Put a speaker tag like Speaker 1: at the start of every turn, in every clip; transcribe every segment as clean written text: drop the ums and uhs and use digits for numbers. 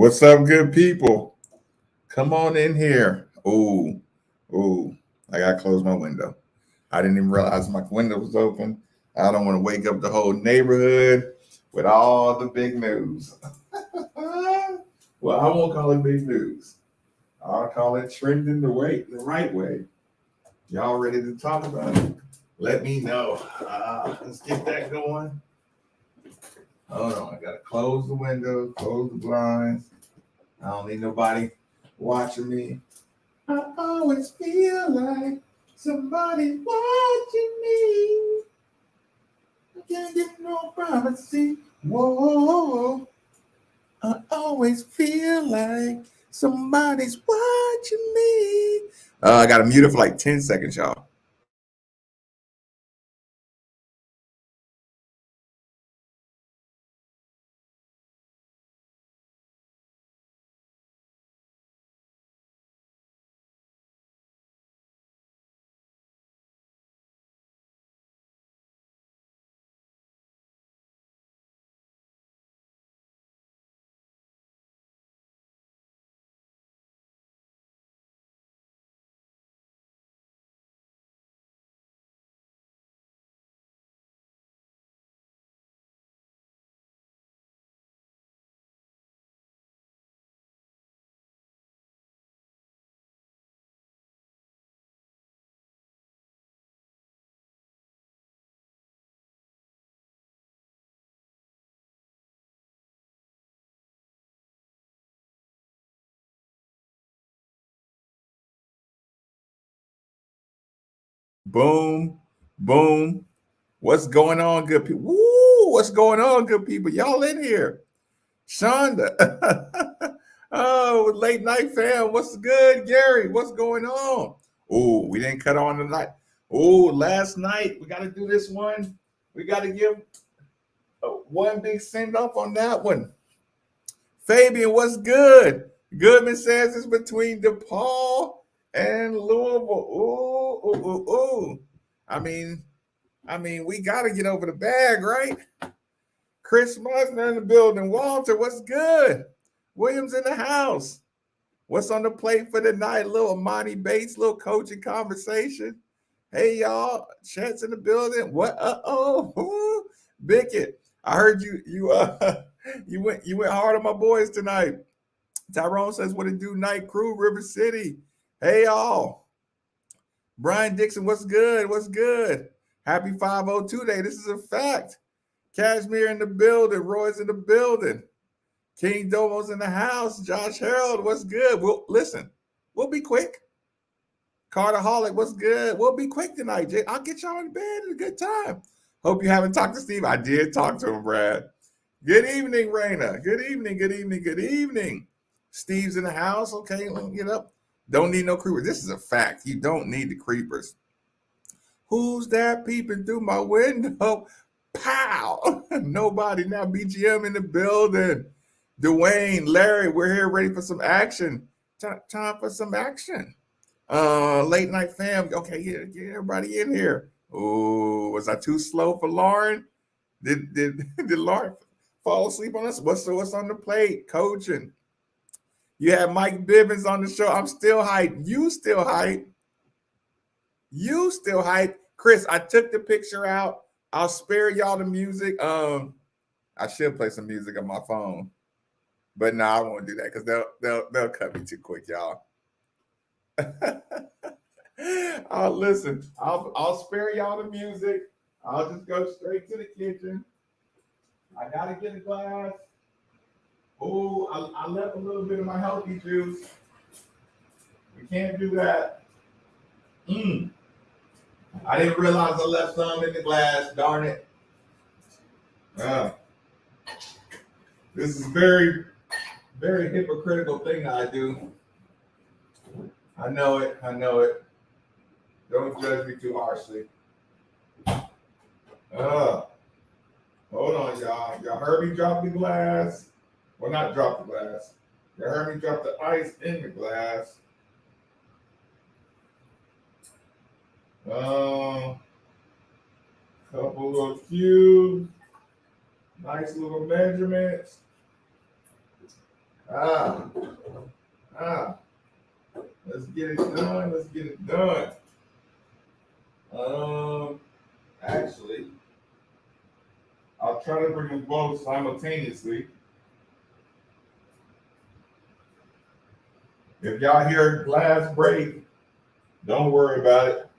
Speaker 1: What's up, good people? Come on in here. Ooh, I gotta close my window. I didn't even realize my window was open. I don't want to wake up the whole neighborhood with all the big news. Well, I won't call it big news. I'll call it trending the right way. Y'all ready to talk about it? Let me know. Let's get that going. Hold on, I gotta close the window, close the blinds. I don't need nobody watching me. I always feel like somebody's watching me. I can't get no privacy. Whoa. I always feel like somebody's watching me. I got to mute it for like 10 seconds, y'all. Boom, boom. What's going on, good people? Woo, what's going on, good people? Y'all in here. Shonda. Oh, late night fam. What's good, Gary? What's going on? Oh, we didn't cut on tonight. Oh, last night. We got to do this one. We got to give one big send off on that one. Fabian, what's good? Goodman says it's between DePaul and Louisville. Ooh. I mean, we got to get over the bag, right? Chris Meisner in the building. Walter, what's good? Williams in the house. What's on the plate for the night? Little Monty Bates, little coaching conversation. Hey y'all, Chet's in the building. What? Bickett. I heard you you went hard on my boys tonight. Tyrone says, what it do, night crew, River City. Hey y'all. Brian Dixon, what's good? What's good? Happy 502 day. This is a fact. Cashmere in the building. Roy's in the building. King Domo's in the house. Josh Harold, what's good? Well, listen, we'll be quick. Carter Holic, what's good? We'll be quick tonight, Jay. I'll get y'all in bed at a good time. Hope you haven't talked to Steve. I did talk to him, Brad. Good evening, Raina. Good evening. Steve's in the house. Okay, let me get up. Don't need no creepers. This is a fact. You don't need the creepers. Who's that peeping through my window? Pow! Nobody. Now BGM in the building. Dwayne, Larry, we're here ready for some action. Time for some action. Late night fam. Okay, get everybody in here. Oh, was I too slow for Lauren? Did Lauren fall asleep on us? What's on the plate? Coaching. You had Mike Bibbins on the show. I'm still hyped. You still hyped. Chris, I took the picture out. I'll spare y'all the music. I should play some music on my phone. But no, I won't do that because they'll cut me too quick, y'all. Listen, I'll spare y'all the music. I'll just go straight to the kitchen. I gotta get a glass. Oh, I left a little bit of my healthy juice. We can't do that. I didn't realize I left some in the glass. Darn it. This is very, very hypocritical thing I do. I know it. Don't judge me too harshly. Hold on, y'all. Y'all heard me drop the glass. Well, not drop the glass. Y'all heard me drop the ice in the glass. Couple of cubes. Nice little measurements. Ah, ah. Let's get it done. Let's get it done. Actually, I'll try to bring them both simultaneously. If y'all hear glass break, don't worry about it.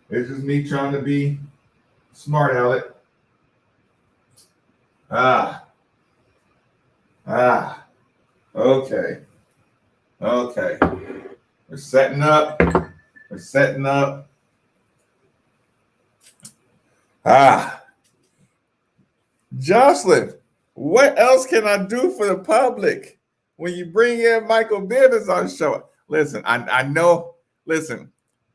Speaker 1: It's just me trying to be smart, Alec. Ah, ah. Okay, okay. We're setting up. We're setting up. Ah, Jocelyn, what else can I do for the public when you bring in Michael Bivens on the show? Listen, I know. Listen,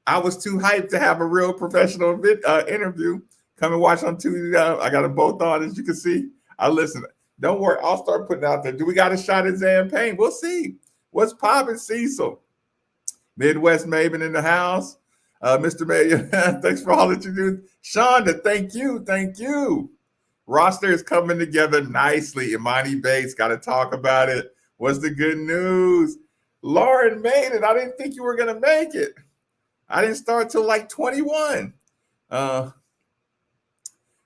Speaker 1: I was too hyped to have a real professional interview. Come and watch on Tuesday. I got them both on, as you can see. I listen. Don't worry, I'll start putting out there. Do we got a shot at Zan Payne? We'll see. What's popping, Cecil? Midwest Maven in the house. Mr. Mayor, thanks for all that you do. Shonda, thank you. Thank you. Roster is coming together nicely. Imani Bates, got to talk about it. What's the good news? Lauren made it. I didn't think you were going to make it. I didn't start till like 21.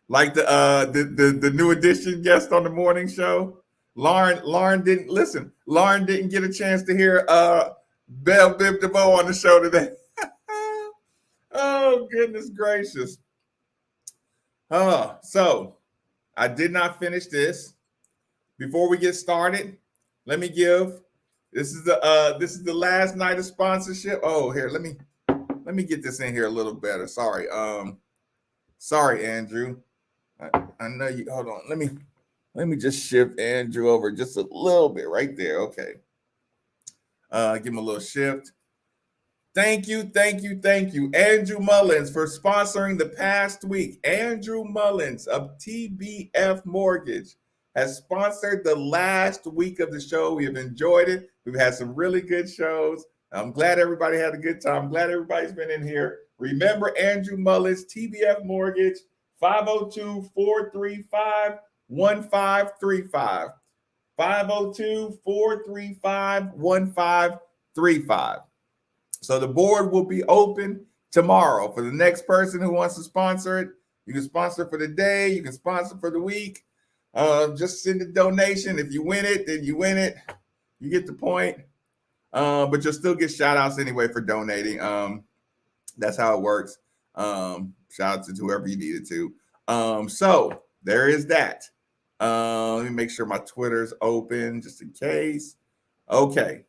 Speaker 1: Like the new edition guest on the morning show. Lauren didn't listen. Lauren didn't get a chance to hear Belle Biv DeVoe on the show today. Oh, goodness gracious. So I did not finish this. Before we get started, let me give. This is the last night of sponsorship. Oh, here, let me get this in here a little better. Sorry. Sorry, Andrew. I know you. Hold on. Let me just shift Andrew over just a little bit right there. Okay. Give him a little shift. Thank you, Andrew Mullins, for sponsoring the past week. Andrew Mullins of TBF Mortgage has sponsored the last week of the show. We have enjoyed it. We've had some really good shows. I'm glad everybody had a good time. I'm glad everybody's been in here. Remember Andrew Mullins, TBF Mortgage, 502-435-1535. 502-435-1535. So the board will be open tomorrow for the next person who wants to sponsor it. You can sponsor for the day. You can sponsor for the week. Just send a donation. If you win it, then you win it. You get the point. But you'll still get shout outs anyway for donating. That's how it works. Shout out to whoever you needed to. So there is that. Let me make sure my Twitter's open just in case. Okay.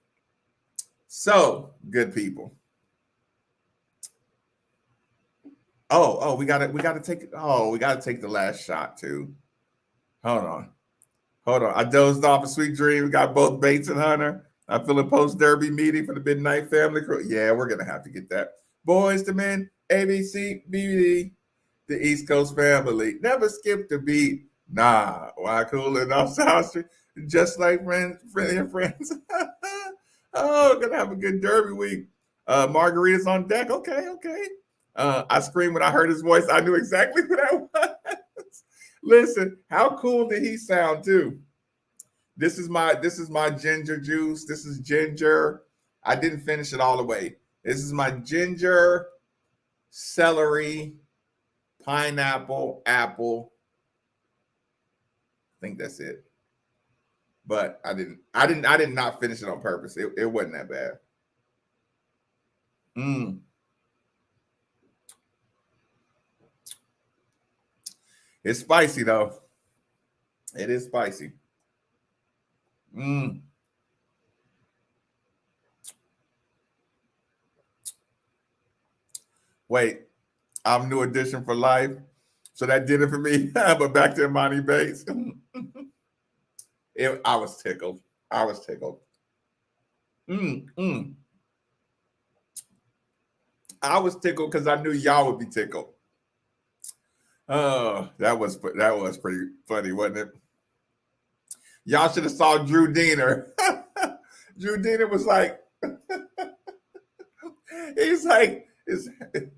Speaker 1: So, good people. We gotta take the last shot too. Hold on. I dozed off a sweet dream. We got both Bates and Hunter. I feel a post derby meeting for the Midnight Family Crew. Yeah, we're gonna have to get that. Boys to Men, ABC, BBD, the East Coast family. Never skip the beat. Nah, why cooling off South Street? Just like friends. Oh, gonna have a good derby week. Margarita's on deck. Okay. I screamed when I heard his voice. I knew exactly who that was. Listen, how cool did he sound too? This is my ginger juice. This is ginger. I didn't finish it all the way. This is my ginger, celery, pineapple, apple. I think that's it. But I did not finish it on purpose. It wasn't that bad. It's spicy though. It is spicy. Wait, I'm New Edition for life. So that did it for me. But back to Imani Bates. I was tickled. I was tickled. Because I knew y'all would be tickled. Oh, that was pretty funny, wasn't it? Y'all should have saw Drew Diener. Drew Diener was like, he's like, is that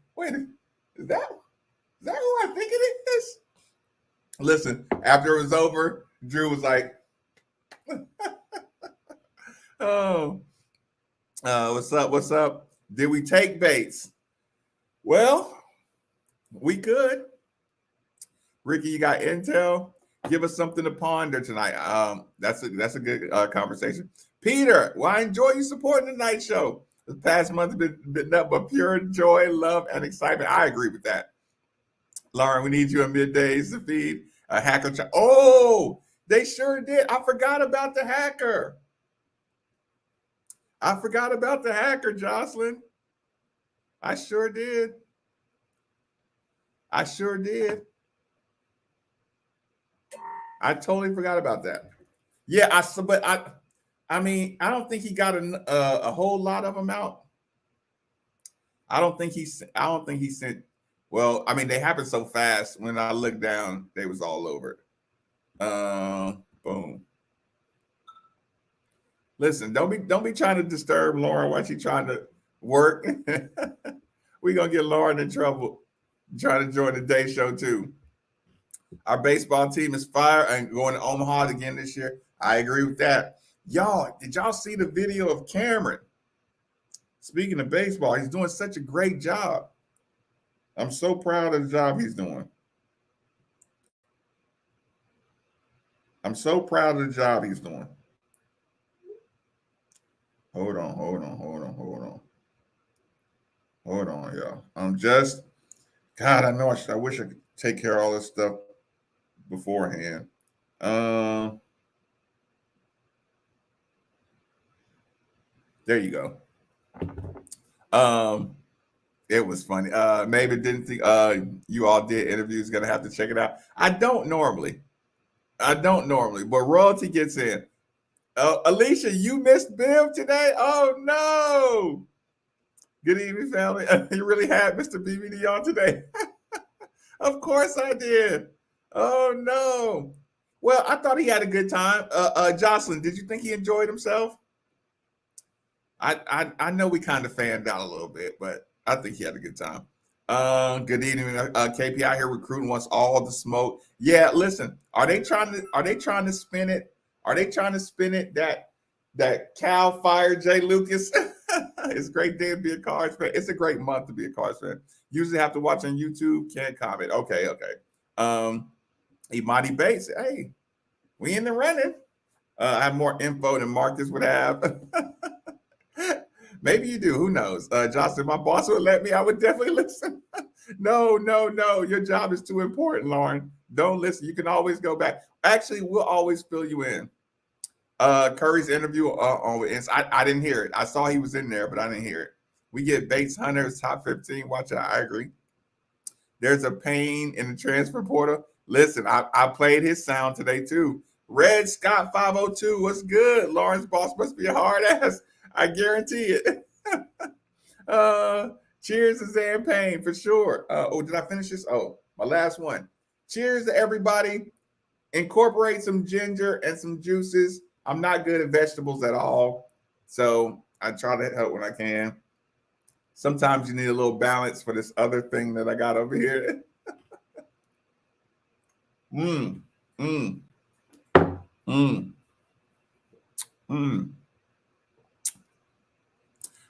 Speaker 1: who I think it is? Listen, after it was over, Drew was like, Oh, what's up? What's up? Did we take baits? Well, we could. Ricky, you got intel? Give us something to ponder tonight. That's a good conversation. Peter, well, I enjoy you supporting the night show. The past month has been nothing but pure joy, love, and excitement. I agree with that. Lauren, we need you at middays to feed a hacker. Oh, they sure did. I forgot about the hacker. I forgot about the hacker, Jocelyn. I sure did. I sure did. I totally forgot about that. Yeah, I mean, I don't think he got a whole lot of them out. I don't think he sent. Well, I mean, they happened so fast. When I looked down, they was all over it. Boom. Listen, don't be trying to disturb Lauren while she's trying to work. We're gonna get Lauren in trouble trying to join the day show too. Our baseball team is fire and going to Omaha again this year. I agree with that. Y'all, did y'all see the video of Cameron? Speaking of baseball, he's doing such a great job. I'm so proud of the job he's doing. I'm so proud of the job he's doing. Hold on. Hold on, y'all. God, I wish I could take care of all this stuff beforehand. There you go. It was funny. Maybe didn't think you all did interviews. Gonna have to check it out. I don't normally, but royalty gets in. Alicia, you missed Bill today. Oh no! Good evening, family. You really had Mr. BBD on today. Of course I did. Oh no. Well, I thought he had a good time. Jocelyn, did you think he enjoyed himself? I know we kind of fanned out a little bit, but I think he had a good time. Good evening, KPI here recruiting wants all the smoke. Yeah, listen, are they trying to spin it? Are they trying to spin it that Cal fired Jay Lucas? It's a great day to be a Cards fan. It's a great month to be a Cards fan. Usually have to watch on YouTube, can't comment. Okay. Imani Bates, hey, we in the running. I have more info than Marcus would have. Maybe you do. Who knows? Jocelyn, my boss would let me. I would definitely listen. No. Your job is too important, Lauren. Don't listen. You can always go back. Actually, we'll always fill you in. Curry's interview on I didn't hear it. I saw he was in there, but I didn't hear it. We get Bates Hunter's top 15. Watch out. I agree. There's a pain in the transfer portal. Listen, I played his sound today too. Red Scott 502. What's good? Lauren's boss must be a hard ass. I guarantee it. Cheers to Zan Payne for sure. Did I finish this? Oh, my last one. Cheers to everybody. Incorporate some ginger and some juices. I'm not good at vegetables at all, so I try to help when I can. Sometimes you need a little balance for this other thing that I got over here. Mmm.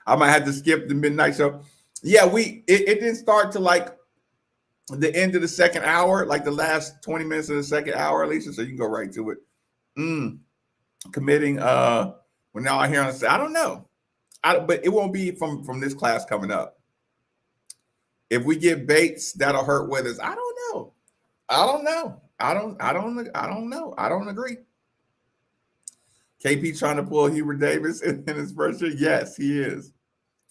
Speaker 1: I might have to skip the midnight show. Yeah, it didn't start to like the end of the second hour, like the last 20 minutes of the second hour, Alicia, so you can go right to it. Committing we're now here on the I don't know. But it won't be from this class coming up. If we get Bates, that'll hurt with us. I don't know. I don't know. I don't agree. KP trying to pull Hubert Davis in his first year. Yes, he is.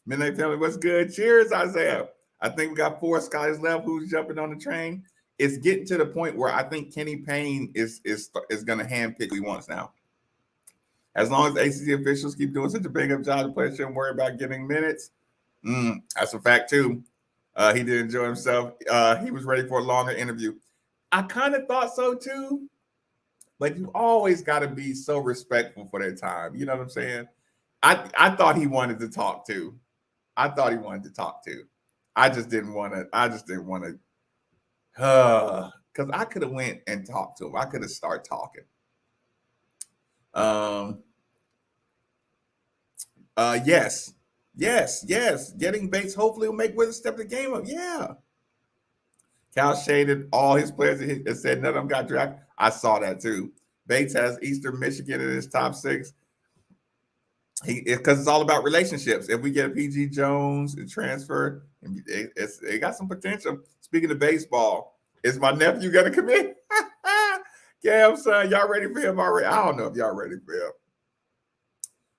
Speaker 1: Midnight family, what's good? Cheers, Isaiah. I think we got 4 skies left. Who's jumping on the train? It's getting to the point where I think Kenny Payne is going to handpick who he wants now. As long as ACC officials keep doing such a big up job, the players shouldn't worry about getting minutes. That's a fact too. He did enjoy himself. He was ready for a longer interview. I kind of thought so too, but you always got to be so respectful for their time. You know what I'm saying? I thought he wanted to talk too. I just didn't want to. Because I could have went and talked to him. I could have started talking. Yes. Yes. Getting Bates hopefully will make Wizards step the game up. Yeah. Cal shaded all his players and said none of them got drafted. I saw that too. Bates has Eastern Michigan in his top 6. Because it's all about relationships. If we get a PG Jones and transfer, it got some potential. Speaking of baseball, is my nephew gonna commit? Cam, son, y'all ready for him already? I don't know if y'all ready for him.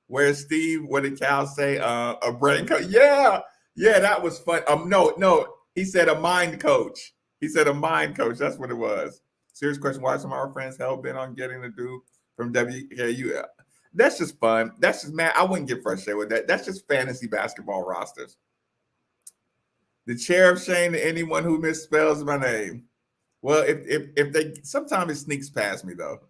Speaker 1: Where's Steve? What did Cal say? A brain coach? Yeah, that was fun. No, he said a mind coach. He said a mind coach. That's what it was. Serious question: why some of our friends hell bent on getting the dude from WKU? That's just fun. That's just, man, I wouldn't get frustrated with that. That's just fantasy basketball rosters. The chair of shame to anyone who misspells my name. Well, if they, sometimes it sneaks past me though.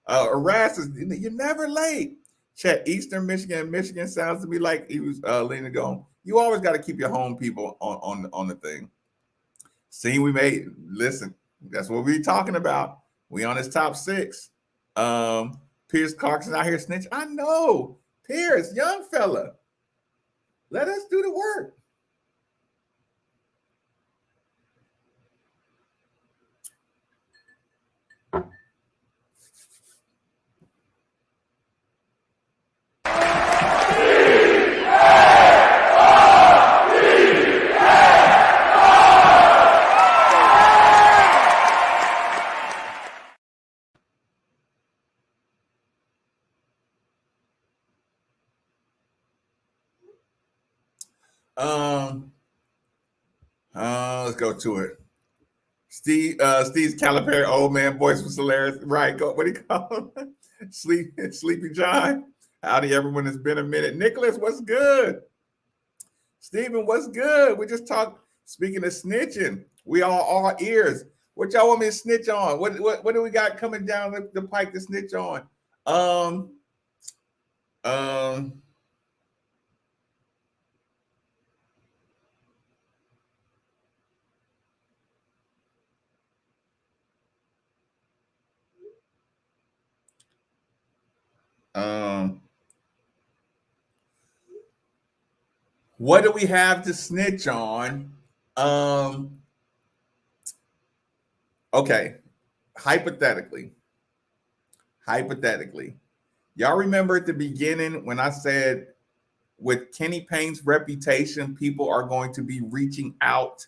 Speaker 1: Harass is, you're never late. Chat, Eastern Michigan. Michigan sounds to me like he was leaning going. You always got to keep your home people on the thing. See, we made, listen, that's what we talking about. We on his top 6. Pierce Clarkson out here snitch. I know. Pierce, young fella. Let us do the work. Let's go to it. Steve's Calipari old man voice was hilarious. Right, go. What do you call him? Sleepy John. Howdy, everyone. It's been a minute. Nicholas, what's good? Steven, what's good? We just talked. Speaking of snitching, we all ears. What y'all want me to snitch on? What do we got coming down the pike to snitch on? What do we have to snitch on? Okay, hypothetically, y'all remember at the beginning when I said with Kenny Payne's reputation, people are going to be reaching out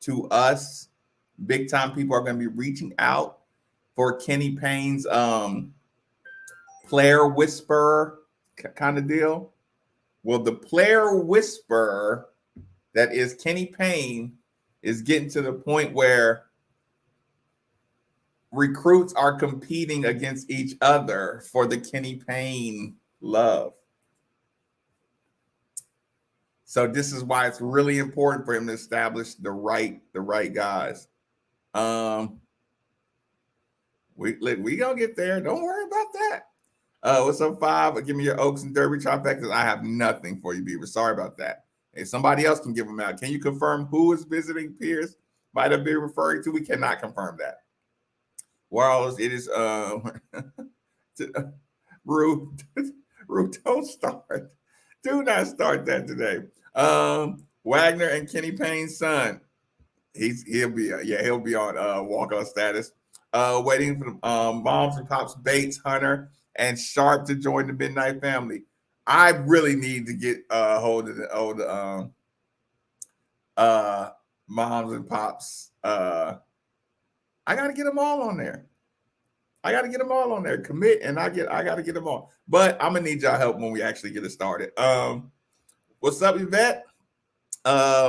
Speaker 1: to us. Big time people are going to be reaching out for Kenny Payne's player whisperer kind of deal. Well, the player whisperer that is Kenny Payne is getting to the point where recruits are competing against each other for the Kenny Payne love. So this is why it's really important for him to establish the right guys. We gonna get there. Don't worry about that. What's up, 5? Give me your Oaks and Derby trifectas. I have nothing for you, Beaver. Sorry about that. Hey, somebody else can give them out. Can you confirm who is visiting Pierce? Might have been referring to. We cannot confirm that. Whereas it is Rue, don't start. Do not start that today. Wagner and Kenny Payne's son. He'll be on walk-on status. Waiting for moms and pops Bates, Hunter, and Sharp to join the Midnight family. I really need to get hold of the moms and pops. I got to get them all on there. Commit, and I got to get them all. But I'm gonna need y'all help when we actually get it started. What's up, Yvette?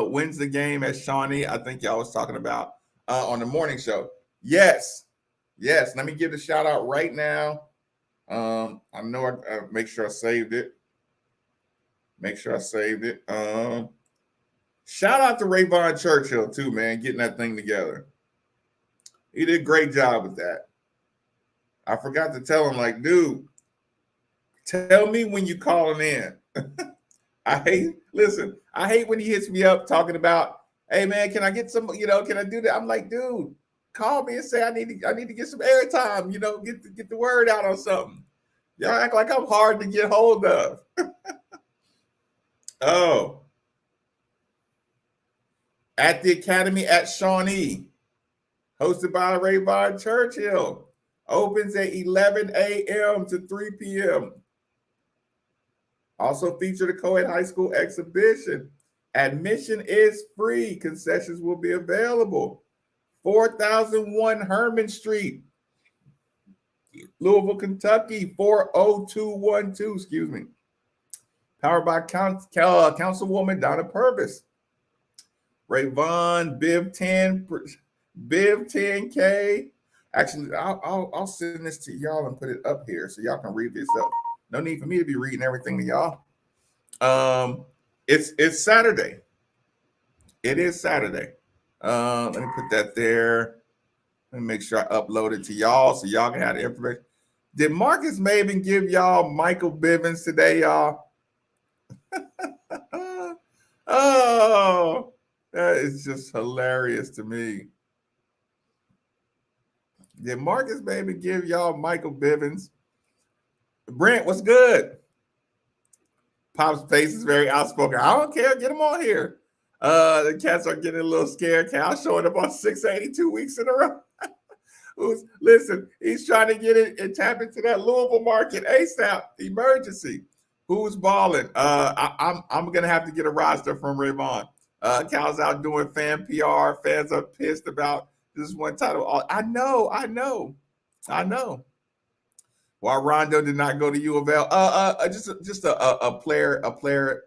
Speaker 1: Wins the game as Shawnee, I think y'all was talking about on the morning show. Yes. Let me give the shout out right now. I know I make sure I saved it. Shout out to Rayvon Churchill too, man, getting that thing together. He did a great job with that. I forgot to tell him, like, dude, tell me when you calling in. I hate when he hits me up talking about, hey man, can I get some, can I do that? I'm like, dude, call me and say I need to get some airtime, get the word out on something. Y'all act like I'm hard to get hold of. Oh, at the Academy at Shawnee, hosted by Rayvon Churchill. Opens at 11 a.m. to 3 p.m. Also featured a co-ed high school exhibition. Admission is free. Concessions will be available. 4001 Herman Street, Louisville, Kentucky, 40212, excuse me. Powered by Councilwoman Donna Purvis. Rayvon, Biv 10K. Actually, I'll send this to y'all and put it up here so y'all can read this up. No need for me to be reading everything to y'all. It's Saturday. It is Saturday. Let me put that there. Let me make sure I upload it to y'all so y'all can have the information. Did Marcus Maven give y'all Michael Bivens today, y'all? Oh, that is just hilarious to me. Did Marcus Maven give y'all Michael Bivens? Brent, what's good? Pop's face is very outspoken. I don't care. Get him on here. The cats are getting a little scared. Cal showing up on 682 weeks in a row. Listen, he's trying to get it and tap into that Louisville market ASAP. Emergency. Who's balling? I'm gonna have to get a roster from Rayvon. Cal's out doing fan PR. Fans are pissed about this one title. I know. While Rondo did not go to U of L, just a player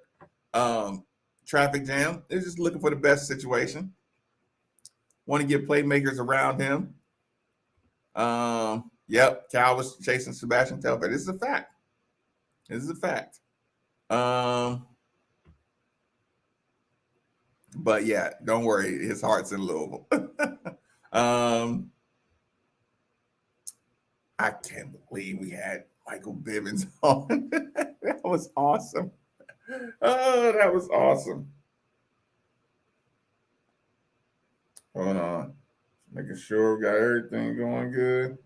Speaker 1: traffic jam. They're just looking for the best situation. Want to get playmakers around him. Yep, Cal was chasing Sebastian Telfair. This is a fact. But yeah, don't worry, his heart's in Louisville. I can't believe we had Michael Bivens on. That was awesome. Oh, that was awesome. Hold on. Making sure we got everything going good.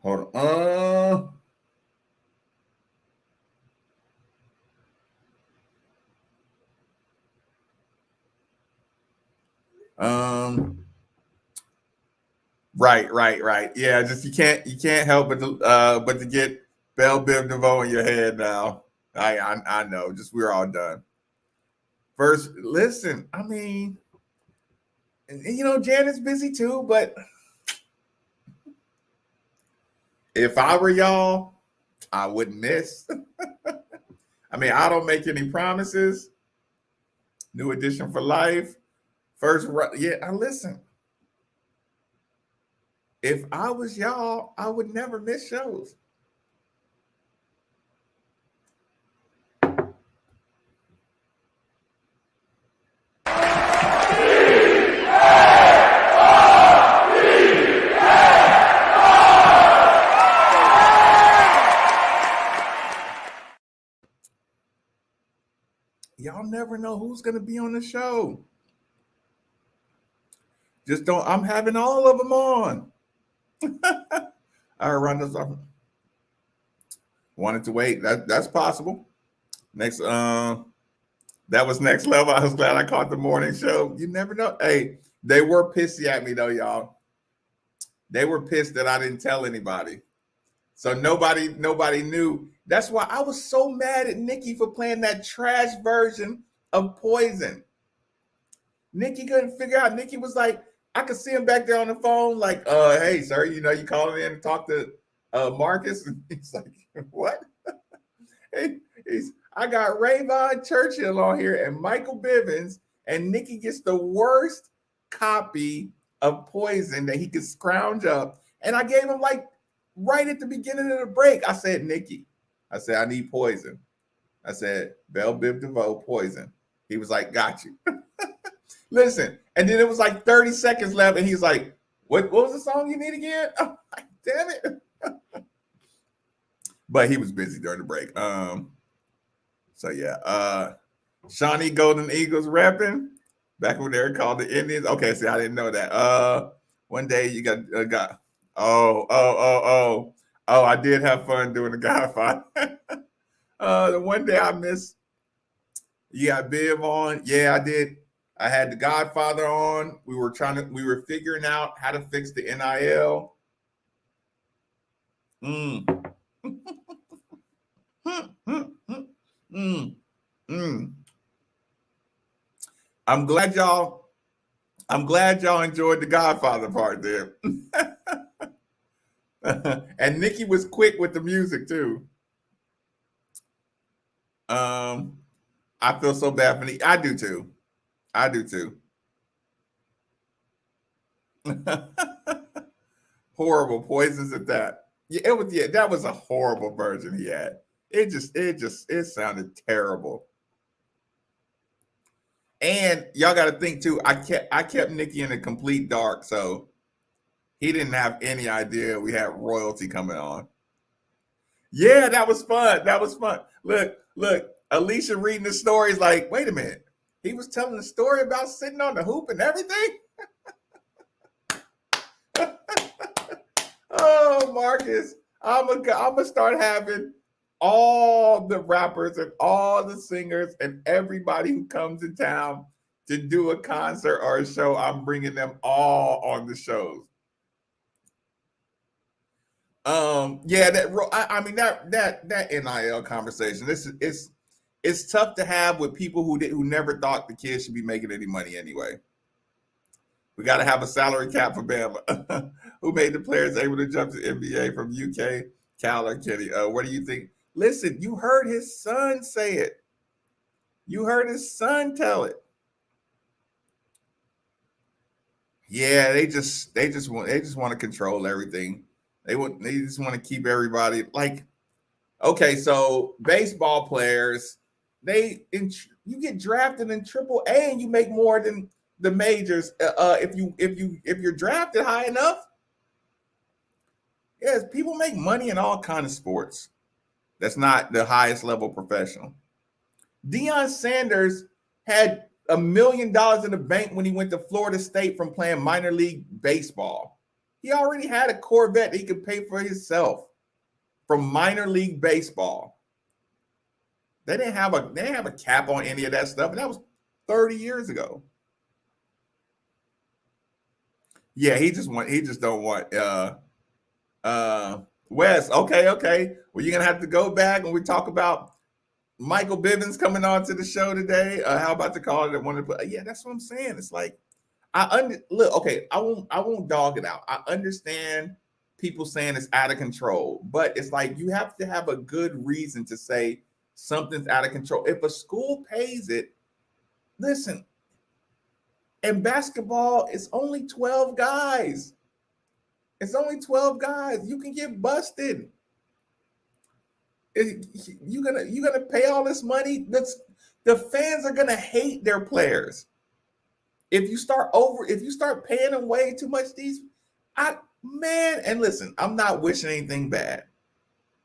Speaker 1: Hold on. Right. Yeah, just you can't help but to get Belle Biv DeVoe in your head now. I know. Just we're all done. First, listen. I mean, Janet's busy too, but if I were y'all, I wouldn't miss. I mean, I don't make any promises. New edition for life. First, yeah. Listen. If I was y'all, I would never miss shows. Y'all never know who's going to be on the show. Just don't. I'm having all of them on. All right, Rondo's off. Wanted to wait. That's possible. Next, that was next level. I was glad I caught the morning show. You never know. Hey, they were pissy at me though, y'all. They were pissed that I didn't tell anybody. So nobody knew. That's why I was so mad at Nikki for playing that trash version of Poison. Nikki couldn't figure out. Nikki was like, I could see him back there on the phone, like, hey, sir, you calling in to talk to Marcus? And he's like, what? I got Rayvon Churchill on here and Michael Bivens, and Nikki gets the worst copy of Poison that he could scrounge up. And I gave him like right at the beginning of the break. I said, Nikki, I said, I need Poison. I said, Belle Biv DeVoe, Poison. He was like, got you. Listen, and then it was like 30 seconds left, and he's like, what was the song you need again? Oh, damn it. But he was busy during the break. So yeah, Shawnee Golden Eagles repping back when they were called the Indians. Okay, see, I didn't know that. One day you got oh, I did have fun doing the Godfather. The one day I missed, you got Biv on. Yeah, I did. I had the Godfather on. We were figuring out how to fix the NIL. Mm. mm. Mm. I'm glad y'all. I'm glad y'all enjoyed the Godfather part there. And Nikki was quick with the music too. I feel so bad for Nikki. I do too. I do too. Horrible poisons at that. Yeah, it was. Yeah, that was a horrible version he had. It sounded terrible. And y'all got to think too. I kept Nikki in the complete dark, so he didn't have any idea we had royalty coming on. Yeah, that was fun. That was fun. Look. Alicia reading the story is like, wait a minute. He was telling the story about sitting on the hoop and everything. Oh, Marcus, I'm gonna start having all the rappers and all the singers and everybody who comes in town to do a concert or a show. I'm bringing them all on the shows. Yeah, I mean that NIL conversation. It's tough to have with people who never thought the kids should be making any money anyway. We got to have a salary cap for Bama. Who made the players able to jump to NBA from UK, Cal, or Kenny? What do you think? Listen, you heard his son say it. You heard his son tell it. Yeah, they just want to control everything. They just want to keep everybody like. Okay, so baseball players, you get drafted in Triple A and you make more than the majors. If you're drafted high enough. Yes, people make money in all kind of sports. That's not the highest level professional. Deion Sanders had $1 million in the bank when he went to Florida State from playing minor league baseball. He already had a Corvette that he could pay for himself from minor league baseball. They didn't have a cap on any of that stuff, and that was 30 years ago. Yeah, he just don't want Wes. Okay. Well, you're gonna have to go back when we talk about Michael Bivens coming on to the show today. How about the caller that wanted to put? Yeah, that's what I'm saying. It's like look. Okay, I won't dog it out. I understand people saying it's out of control, but it's like you have to have a good reason to say something's out of control. If a school pays it, listen. In basketball, it's only 12 guys. It's only 12 guys. You can get busted. You're gonna pay all this money. The fans are gonna hate their players. If you start paying them way too much, and listen, I'm not wishing anything bad.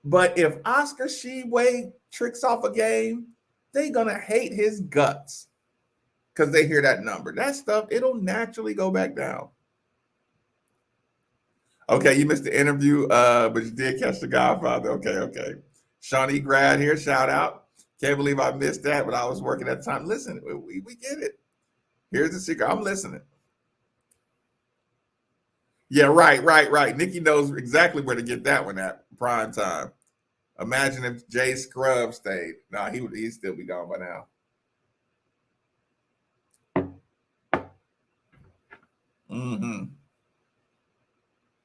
Speaker 1: But if Oscar Sheway tricks off a game, they're gonna hate his guts because they hear that number. That stuff, it'll naturally go back down. Okay, you missed the interview, but you did catch the Godfather. Okay. Shawnee Grad here, shout out. Can't believe I missed that, but I was working at the time. Listen, we get it. Here's the secret. I'm listening. Yeah, right. Nikki knows exactly where to get that one at prime time. Imagine if Jay Scrub stayed. Nah, he'd still be gone by now. Mm-hmm.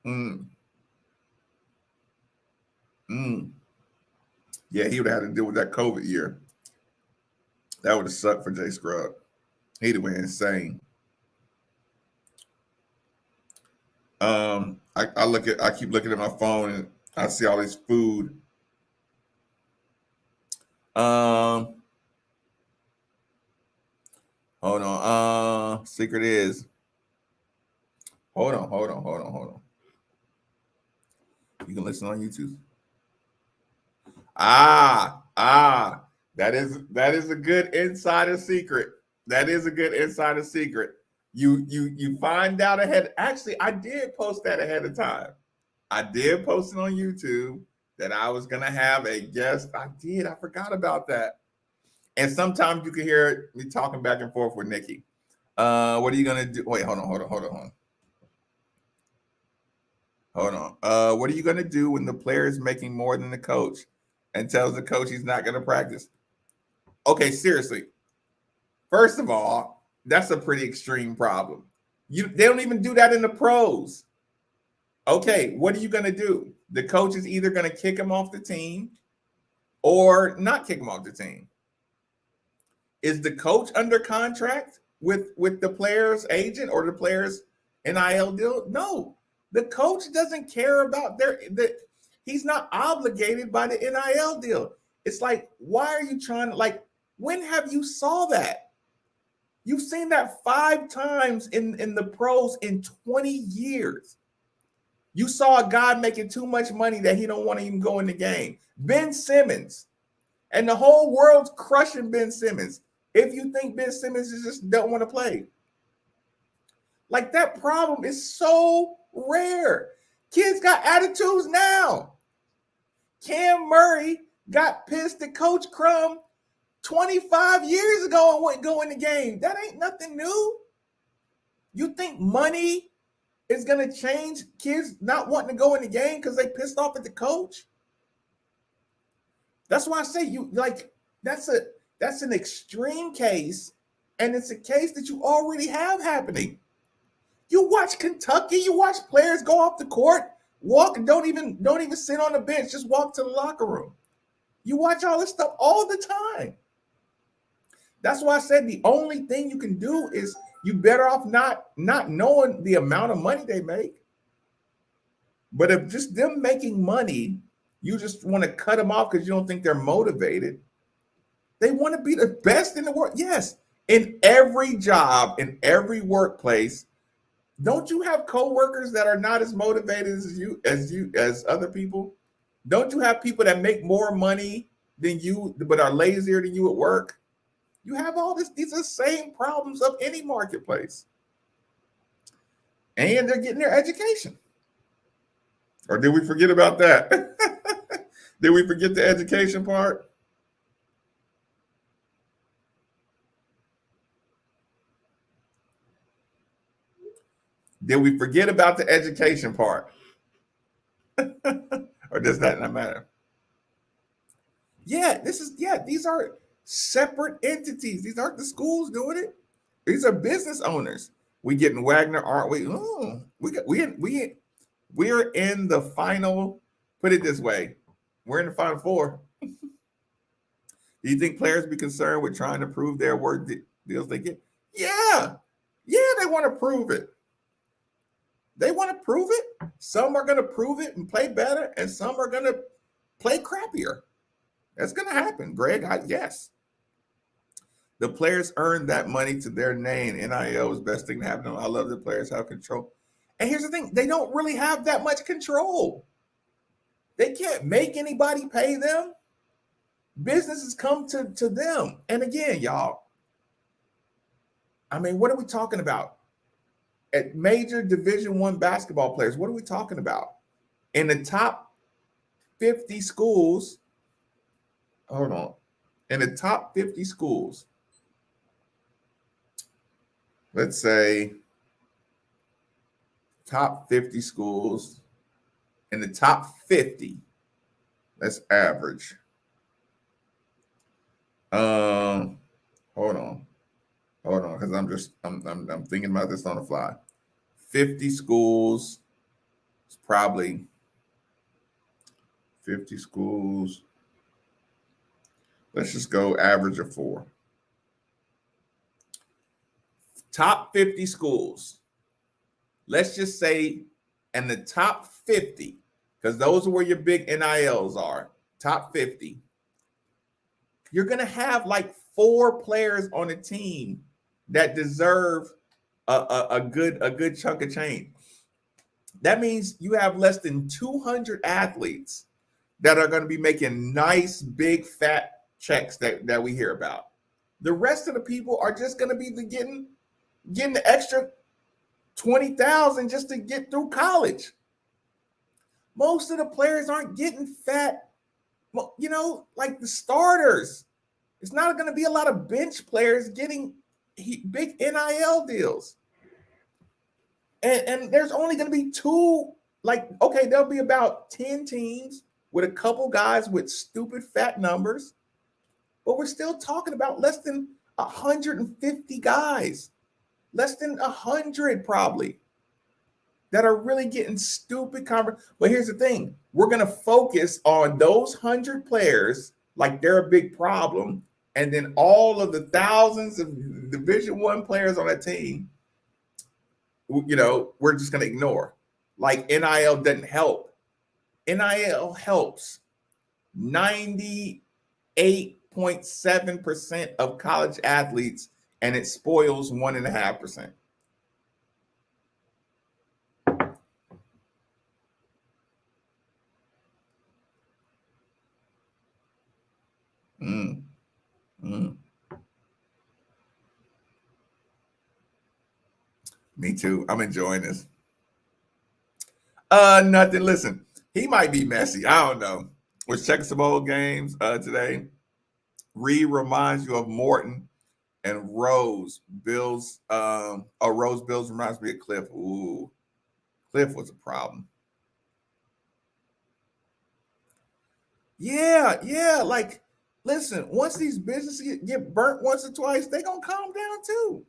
Speaker 1: Mm. Mm. Yeah, he would have had to deal with that COVID year. That would have sucked for Jay Scrub. He'd have went insane. I keep looking at my phone and I see all this food. Hold on. Secret is. Hold on. You can listen on YouTube. Ah. That is a good insider secret. That is a good insider secret. You find out ahead. Actually, I did post that ahead of time. I did post it on YouTube that I was gonna have a guest. I did. I forgot about that. And sometimes you can hear me talking back and forth with Nikki. What are you gonna do? Wait, hold on. What are you gonna do when the player is making more than the coach and tells the coach he's not gonna practice? Okay, seriously. First of all, that's a pretty extreme problem. They don't even do that in the pros. Okay, what are you gonna do? The coach is either gonna kick him off the team or not kick him off the team. Is the coach under contract with the player's agent or the player's NIL deal? No, the coach doesn't care about he's not obligated by the NIL deal. It's like, why are you trying to, like, when have you saw that? You've seen that 5 times in the pros in 20 years. You saw a guy making too much money that he don't want to even go in the game. Ben Simmons. And the whole world's crushing Ben Simmons. If you think Ben Simmons just don't want to play. Like, that problem is so rare. Kids got attitudes now. Cam Murray got pissed at Coach Crum 25 years ago and wouldn't go in the game. That ain't nothing new. You think money is going to change kids not wanting to go in the game because they pissed off at the coach? That's why I say that's an extreme case, and it's a case that you already have happening. You watch Kentucky, you watch players go off the court, walk, and don't even sit on the bench, just walk to the locker room. You watch all this stuff all the time. That's why I said the only thing you can do is you better off not knowing the amount of money they make. But if just them making money, you just want to cut them off because you don't think they're motivated. They want to be the best in the world. Yes, in every job, in every workplace, don't you have coworkers that are not as motivated as other people? Don't you have people that make more money than you but are lazier than you at work? You have all this. These are the same problems of any marketplace. And they're getting their education. Or did we forget about that? Did we forget the education part? Did we forget about the education part? Or does that not matter? Yeah, these are separate entities. These aren't the schools doing it. These are business owners. We getting Wagner, aren't we? Oh, we're in the final. Put it this way, we're in the final 4. Do you think players be concerned with trying to prove their worth deals they get? Yeah, they want to prove it. They want to prove it. Some are going to prove it and play better, and some are going to play crappier. That's going to happen, Greg. Yes. The players earn that money to their name. NIL is the best thing to happen. I love the players have control. And here's the thing. They don't really have that much control. They can't make anybody pay them. Businesses come to them. And again, y'all, I mean, what are we talking about? At major Division I basketball players, what are we talking about? In the top 50 schools, hold on. In the top 50 schools, let's say top 50 schools, in the top 50, let's average. Hold on, because I'm thinking about this on the fly. 50 schools, it's probably 50 schools. Let's just go average of 4. Top 50 schools. Let's just say in the top 50, because those are where your big NILs are. Top 50. You're going to have like 4 players on a team that deserve a good chunk of change. That means you have less than 200 athletes that are going to be making nice, big, fat checks that we hear about. The rest of the people are just going to be getting the extra 20,000 just to get through college. Most of the players aren't getting fat, like the starters. It's not going to be a lot of bench players getting big NIL deals. And there's only going to be two, there'll be about 10 teams with a couple guys with stupid fat numbers, but we're still talking about less than 150 guys, less than 100 probably, that are really getting stupid But here's the thing. We're going to focus on those 100 players like they're a big problem. And then all of the thousands of Division I players on that team, we're just going to ignore. Like NIL doesn't help. NIL helps 98.7% of college athletes, and it spoils 1.5%. Me too. I'm enjoying this. Nothing. Listen, he might be messy. I don't know. We're checking some old games today. Reed reminds you of Morton and Rose. Bills. Rose Bills reminds me of Cliff. Ooh, Cliff was a problem. Yeah. Like, listen, once these businesses get burnt once or twice, they're gonna calm down too.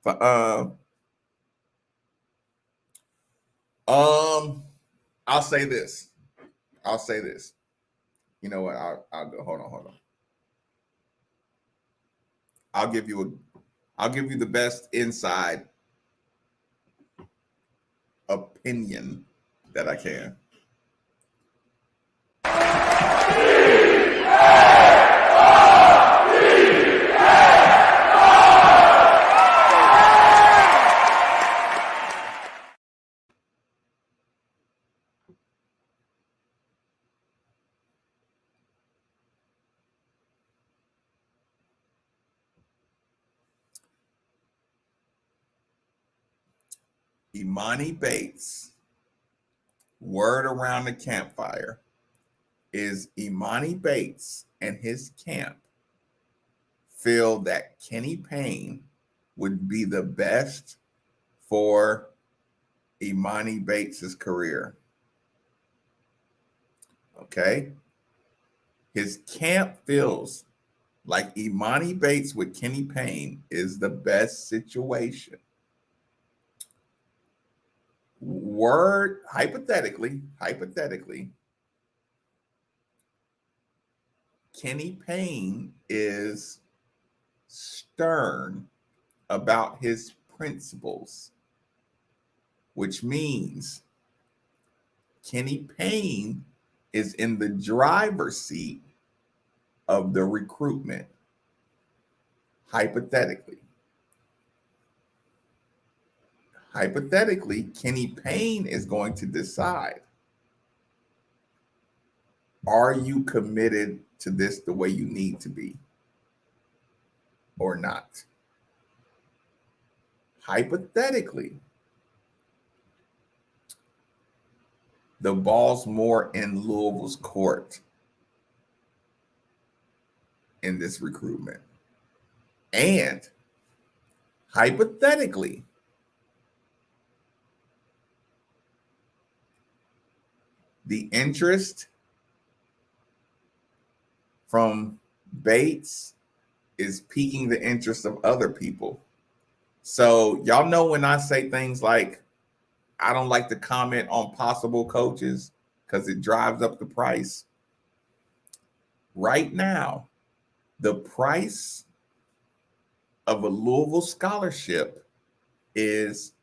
Speaker 1: But I'll say this. You know what? I'll go. Hold on. I'll give you the best inside opinion that I can. Imani Bates, word around the campfire is Imani Bates and his camp feel that Kenny Payne would be the best for Imani Bates's career. Okay? His camp feels like Imani Bates with Kenny Payne is the best situation. Word, hypothetically, Kenny Payne is stern about his principles, which means Kenny Payne is in the driver's seat of the recruitment, hypothetically. Hypothetically, Kenny Payne is going to decide, are you committed to this the way you need to be or not? Hypothetically, the ball's more in Louisville's court in this recruitment. And hypothetically, the interest from Bates is piquing the interest of other people. So y'all know when I say things like, I don't like to comment on possible coaches because it drives up the price. Right now, the price of a Louisville scholarship is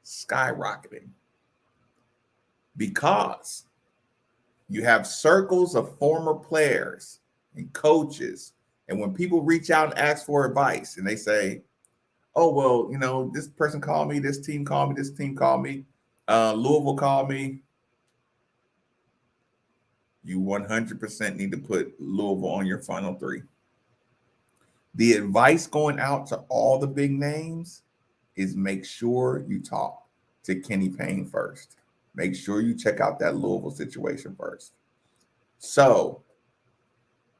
Speaker 1: skyrocketing because you have circles of former players and coaches. And when people reach out and ask for advice and they say, oh, well, this person called me, this team called me, this team called me, Louisville called me. You 100% need to put Louisville on your final three. The advice going out to all the big names is make sure you talk to Kenny Payne first. Make sure you check out that Louisville situation first. So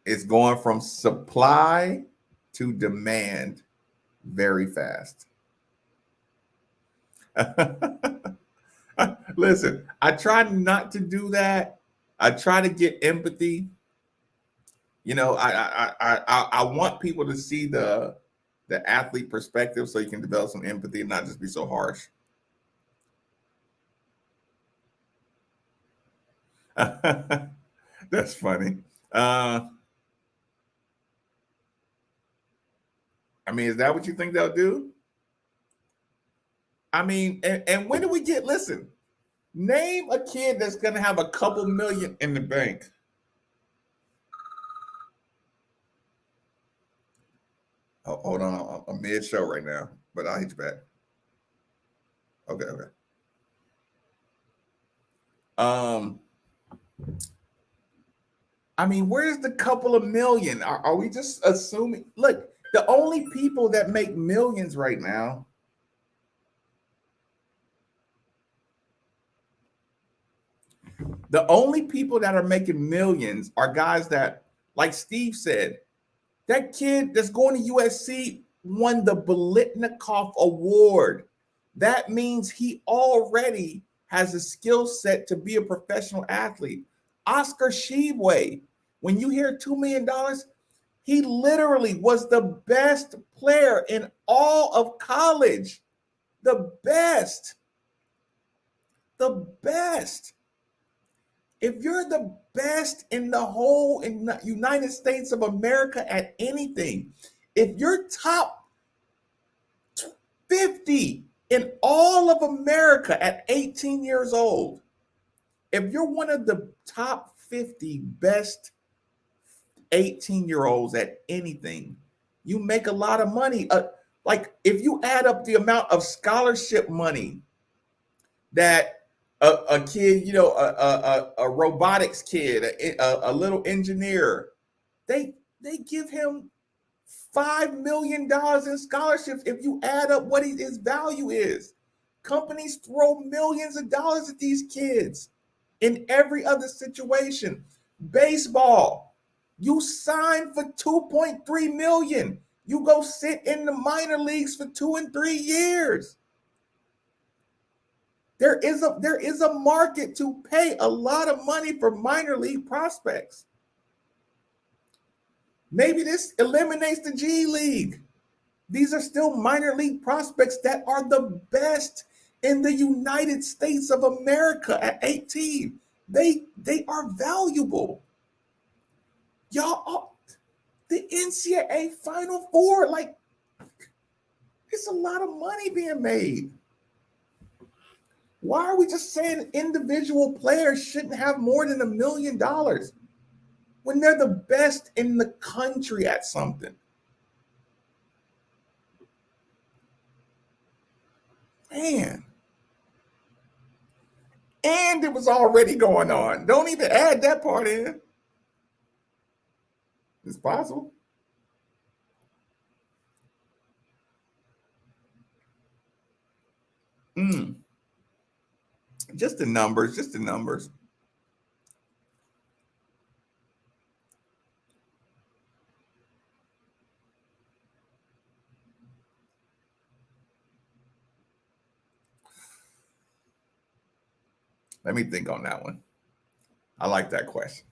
Speaker 1: it's going from supply to demand very fast. Listen, I try not to do that. I try to get empathy. You know, I want people to see the athlete perspective so you can develop some empathy and not just be so harsh. That's funny. I mean, is that what you think they'll do? I mean, and when do we get, listen, name a kid that's going to have a couple million in the bank. Oh, hold on. I'm mid-show right now, but I'll hit you back. Okay. I mean, where's the couple of million? Are we just assuming? Look, the only people that make millions right now, the only people that are making millions are guys that, like Steve said, that kid that's going to USC won the Biletnikoff Award. That means he already has a skill set to be a professional athlete. Oscar Tshiebwe, when you hear $2 million, he literally was the best player in all of college. The best. The best. If you're the best in the whole in the United States of America at anything, if you're top 50 in all of America at 18 years old, if you're one of the top 50 best 18-year-olds at anything, you make a lot of money. Like if you add up the amount of scholarship money that a kid, you know, a robotics kid, a little engineer, they give him $5 million in scholarships if you add up what his value is. Companies throw millions of dollars at these kids in every other situation. Baseball, you sign for $2.3 million. You go sit in the minor leagues for 2 and 3 years. There is a market to pay a lot of money for minor league prospects. Maybe this eliminates the G League. These are still minor league prospects that are the best in the United States of America at 18. They are valuable. Y'all, the NCAA Final Four, like, it's a lot of money being made. Why are we just saying individual players shouldn't have more than $1 million when they're the best in the country at something? Man. And it was already going on. Don't even add that part in. It's possible. Just the numbers, just the numbers. Let me think on that one. I like that question.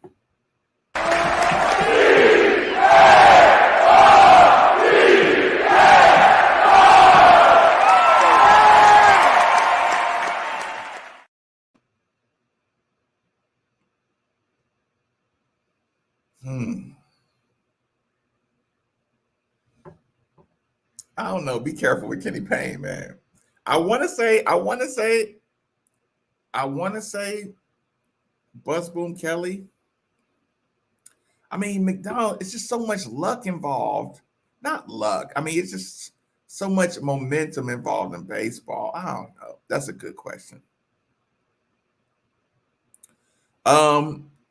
Speaker 1: I don't know. Be careful with Kenny Payne, man. I want to say Buzz Boom Kelly. I mean, McDonald, it's just so much luck involved. Not luck. I mean, it's just so much momentum involved in baseball. I don't know. That's a good question.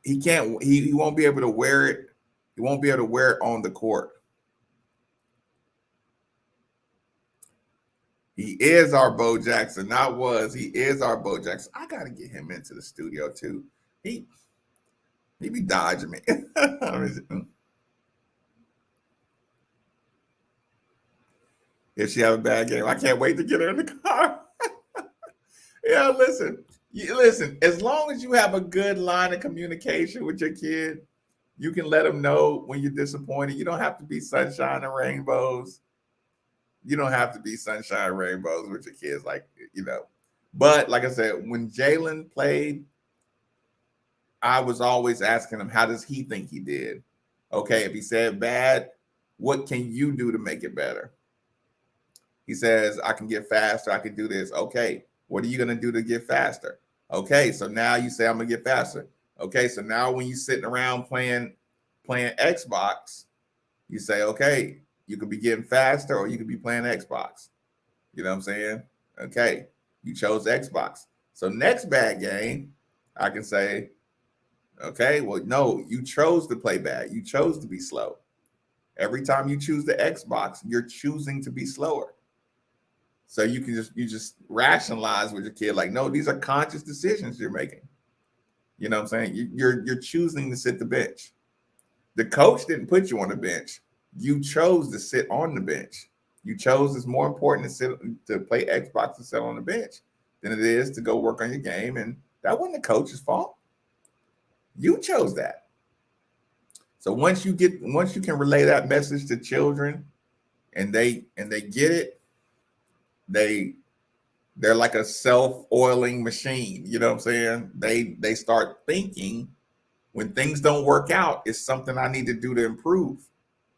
Speaker 1: he can't. He won't be able to wear it. He won't be able to wear it on the court. He is our Bo Jackson, not was. He is our Bo Jackson. I gotta get him into the studio too. He be dodging me. If she have a bad game, I can't wait to get her in the car. Yeah, listen. As long as you have a good line of communication with your kid, you can let them know when you're disappointed. You don't have to be sunshine and rainbows. You don't have to be sunshine and rainbows with your kids, like you know. But like I said, when Jalen played, I was always asking him, how does he think he did? Okay, if he said bad, what can you do to make it better? He says, I can get faster. I can do this. Okay, what are you going to do to get faster? Okay, so now you say, I'm going to get faster. Okay, so now when you're sitting around playing Xbox, you say, okay, you could be getting faster or you could be playing Xbox. You know what I'm saying? Okay, you chose Xbox. So next bad game, I can say, okay, well, no, you chose to play bad. You chose to be slow. Every time you choose the Xbox, you're choosing to be slower. So you just rationalize with your kid, like, no, these are conscious decisions you're making. You know what I'm saying? You're choosing to sit the bench. The coach didn't put you on the bench. You chose to sit on the bench. You chose it's more important to play Xbox and sit on the bench than it is to go work on your game. And that wasn't the coach's fault. You chose that. So once you can relay that message to children and they get it, they're like a self-oiling machine. You know what I'm saying? They start thinking when things don't work out, it's something I need to do to improve.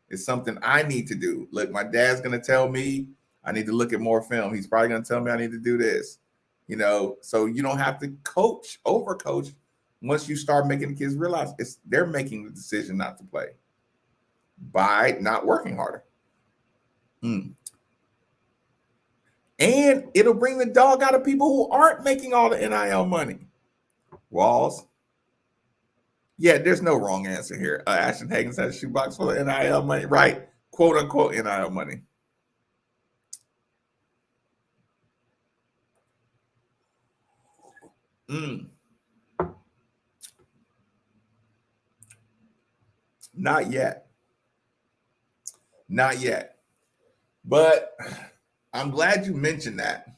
Speaker 1: It's something I need to do. Look, my dad's gonna tell me I need to look at more film. He's probably gonna tell me I need to do this. You know, so you don't have to overcoach. Once you start making the kids realize they're making the decision not to play by not working harder. And it'll bring the dog out of people who aren't making all the NIL money. Walls. Yeah, there's no wrong answer here. Ashton Hagen has a shoebox full of NIL money, right? Quote unquote NIL money. Not yet. Not yet. But I'm glad you mentioned that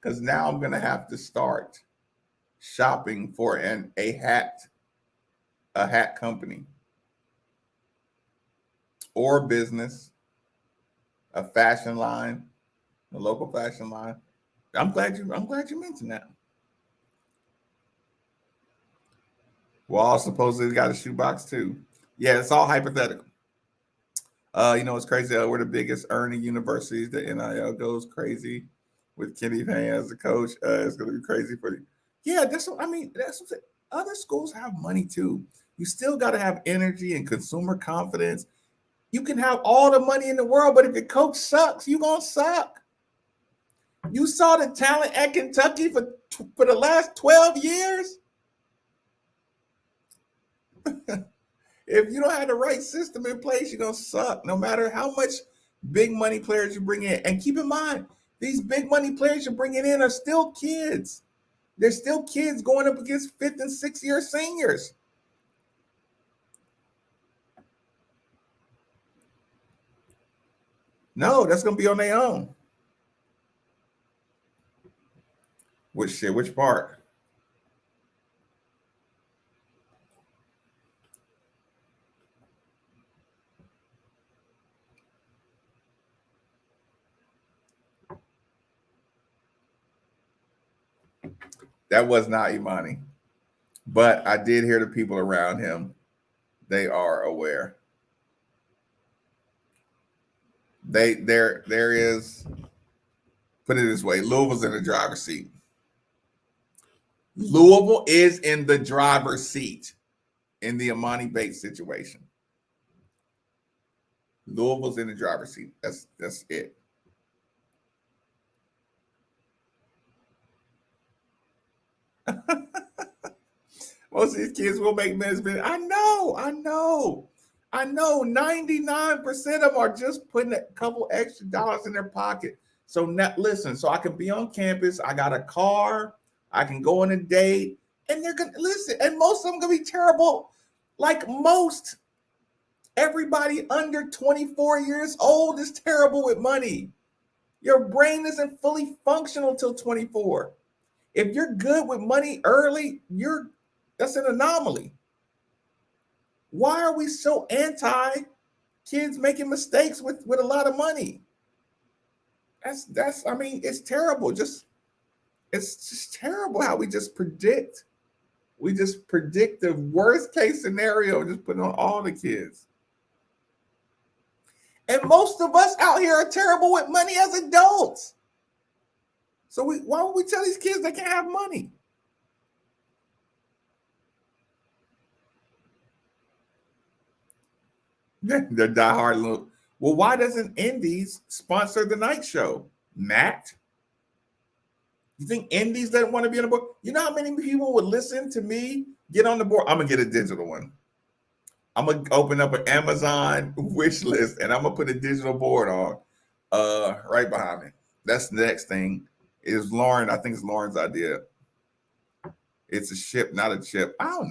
Speaker 1: because now I'm going to have to start shopping for a hat company or business, a fashion line, a local fashion line. I'm glad you mentioned that. Wall supposedly got a shoebox too. Yeah, it's all hypothetical. You know, it's crazy. We're the biggest earning universities. The NIL goes crazy with Kenny Payne as the coach. It's going to be crazy for you. Yeah, that's what I mean. That's what other schools have money too. You still got to have energy and consumer confidence. You can have all the money in the world, but if your coach sucks, you're going to suck. You saw the talent at Kentucky for the last 12 years. If you don't have the right system in place, you're going to suck no matter how much big money players you bring in. And keep in mind, these big money players you're bringing in are still kids. They're still kids going up against 5th and 6th year seniors. No, that's going to be on their own. Which part? That was not Imani. But I did hear the people around him. They are aware. There is, put it this way, Louisville's in the driver's seat. Louisville is in the driver's seat in the Imani Bates situation. Louisville's in the driver's seat. That's it. Most of these kids will make minutes. I know, I know, I know. 99% of them are just putting a couple extra dollars in their pocket. So now, listen, so I can be on campus. I got a car. I can go on a date, and they're gonna listen. And most of them gonna be terrible. Like most, everybody under 24 years old is terrible with money. Your brain isn't fully functional till 24. If you're good with money early, that's an anomaly. Why are we so anti kids making mistakes with a lot of money? That's I mean, it's terrible. It's just terrible how we just predict. We just predict the worst case scenario, just put it on all the kids. And most of us out here are terrible with money as adults. So why would we tell these kids they can't have money? They're diehard little. Well, why doesn't Indies sponsor the night show, Matt? You think Indies doesn't want to be on the board? You know how many people would listen to me get on the board? I'm gonna get a digital one. I'm gonna open up an Amazon wish list and I'm gonna put a digital board on right behind me. That's the next thing. Is Lauren, I think it's Lauren's idea. It's a ship, not a chip. I don't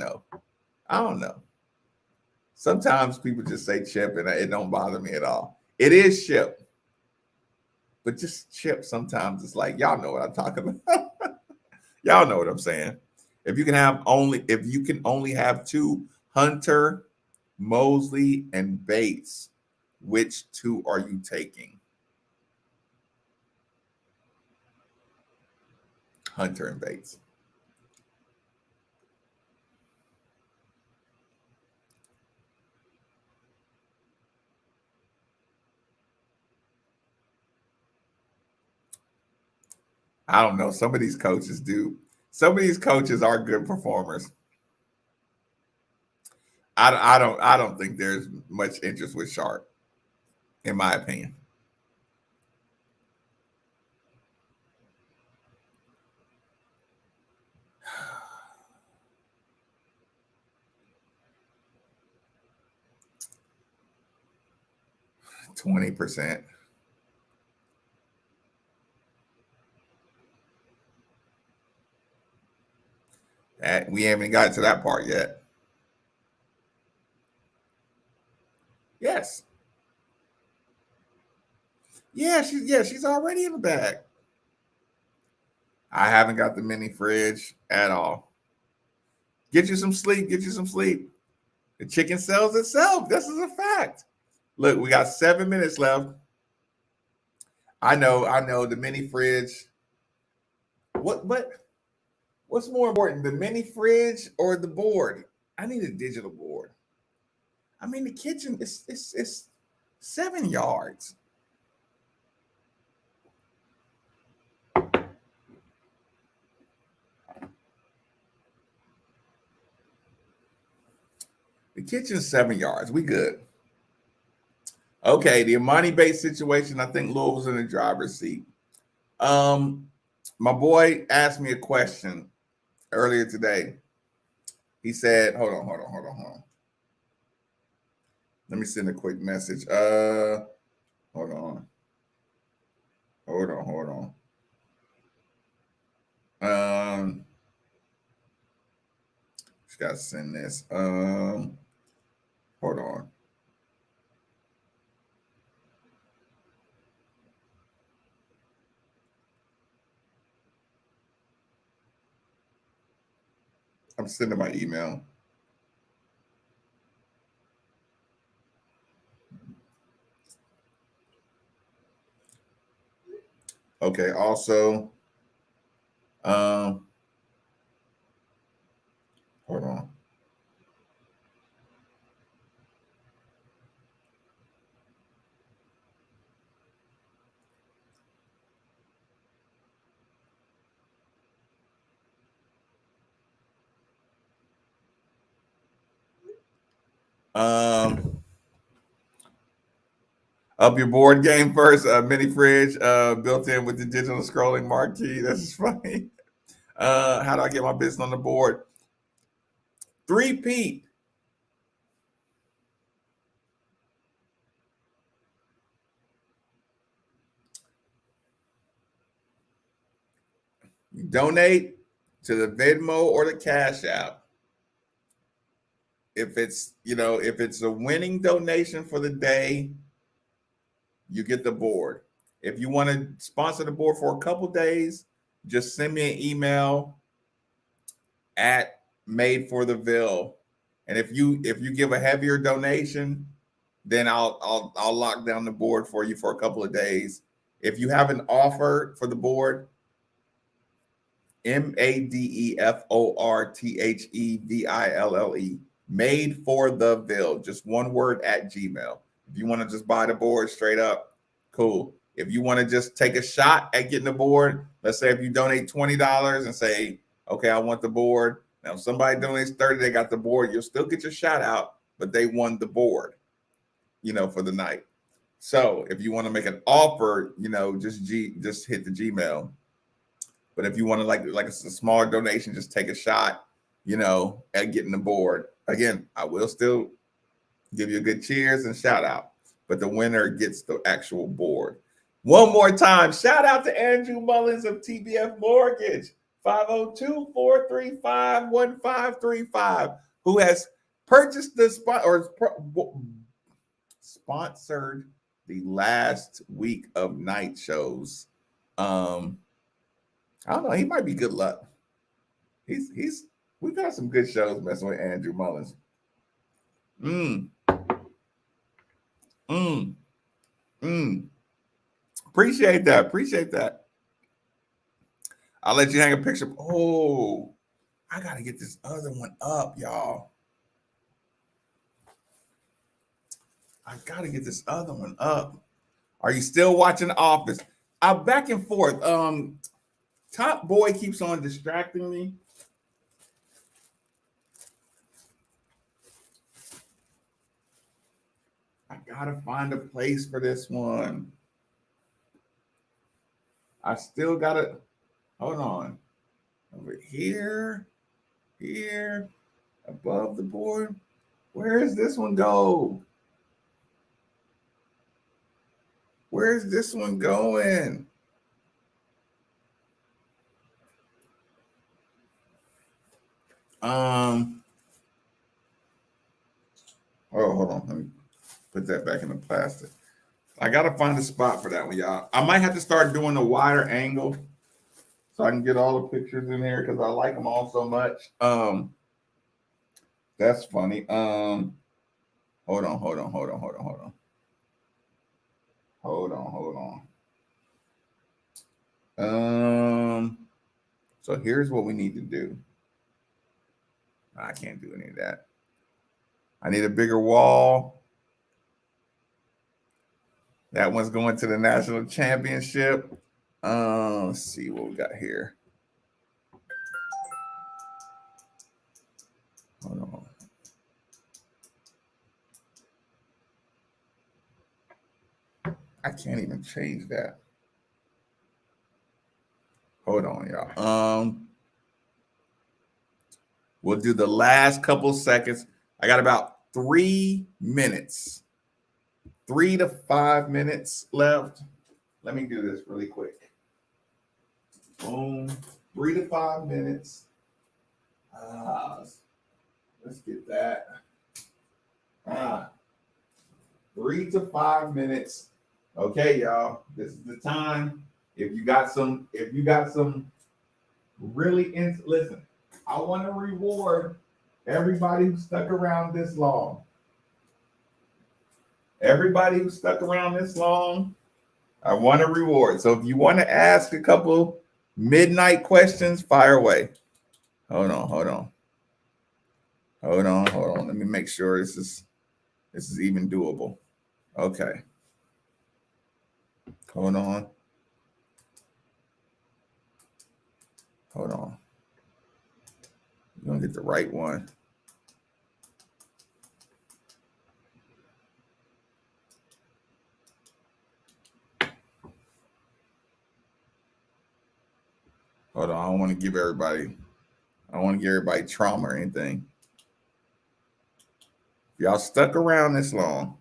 Speaker 1: know. Sometimes people just say chip and it don't bother me at all. It is ship. But just chip sometimes it's like, y'all know what I'm talking about. Y'all know what I'm saying. If you can only have two, Hunter, Mosley, and Bates, which two are you taking? Hunter and Bates. I don't know. Some of these coaches do. Some of these coaches are good performers. I don't think there's much interest with Sharp, in my opinion. %20. That we haven't got to that part yet. Yes. Yeah, she's already in the bag. I haven't got the mini fridge at all. Get you some sleep. Get you some sleep. The chicken sells itself. This is a fact. Look, we got 7 minutes left. I know the mini fridge. What's more important, the mini fridge or the board? I need a digital board. I mean, the kitchen is 7 yards. The kitchen's 7 yards. We good. Okay, the Amani Bates situation. I think Louisville's in the driver's seat. My boy asked me a question earlier today. He said, hold on. Let me send a quick message. Hold on. Just gotta send this. Hold on. I'm sending my email. Okay, also, hold on. Up your board game first. Mini fridge built in with the digital scrolling marquee. That's funny. How do I get my business on the board? Three-peat. You donate to the Venmo or the Cash App. If it's, if it's a winning donation for the day, you get the board. If you want to sponsor the board for a couple days, just send me an email at Made for the Ville. And if you give a heavier donation, then I'll lock down the board for you for a couple of days. If you have an offer for the board, MADEFORTHEVILLE, Made for the Ville, just one word at Gmail. If you want to just buy the board straight up, cool. If you want to just take a shot at getting the board, let's say if you donate $20 and say, okay, I want the board. Now, if somebody donates 30, they got the board, you'll still get your shout out, but they won the board, for the night. So if you want to make an offer, just hit the Gmail. But if you want to like it's a smaller donation, just take a shot, at getting the board. Again, I will still give you a good cheers and shout out, but the winner gets the actual board. One more time, shout out to Andrew Mullins of TBF Mortgage, 502-435-1535, who has purchased the spot or sponsored the last week of night shows. I don't know. He might be good luck. We've got some good shows messing with Andrew Mullins. Appreciate that. I'll let you hang a picture. Oh, I gotta get this other one up, y'all. I gotta get this other one up. Are you still watching The Office? I'm back and forth. Top Boy keeps on distracting me. I gotta find a place for this one. I still gotta, hold on. Over here, above the board. Where is this one go? Where's this one going? Oh, hold on. Let me put that back in the plastic. I gotta find a spot for that one, y'all. I might have to start doing a wider angle so I can get all the pictures in there because I like them all so much. That's funny. Hold on. So here's what we need to do. I can't do any of that. I need a bigger wall. That one's going to the national championship. Let's see what we got here. Hold on. I can't even change that. Hold on, y'all. We'll do the last couple seconds. I got about 3 minutes. 3 to 5 minutes left. Let me do this really quick. Boom. 3 to 5 minutes. Let's get that. 3 to 5 minutes. Okay, y'all. This is the time. If you got some really listen, I want to reward everybody who stuck around this long. Everybody who stuck around this long, I want to reward. So if you want to ask a couple midnight questions, fire away. Hold on. Let me make sure this is even doable. Okay. Hold on. You're gonna get the right one. Hold on. I don't want to give everybody trauma or anything. Y'all stuck around this long.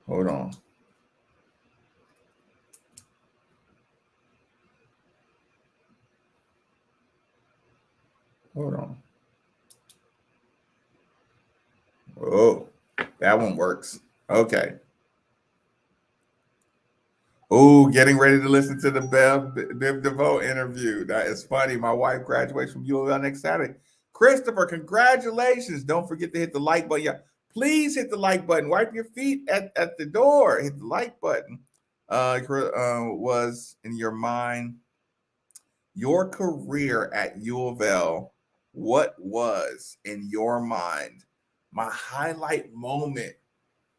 Speaker 1: Hold on. Hold on. Oh, that one works. Okay. Oh, getting ready to listen to the Biv DeVoe interview. That is funny. My wife graduates from U of L next Saturday. Christopher, congratulations. Don't forget to hit the like button. Yeah, please hit the like button. Wipe your feet at the door. Hit the like button. Was in your mind your career at U of L? What was in your mind my highlight moment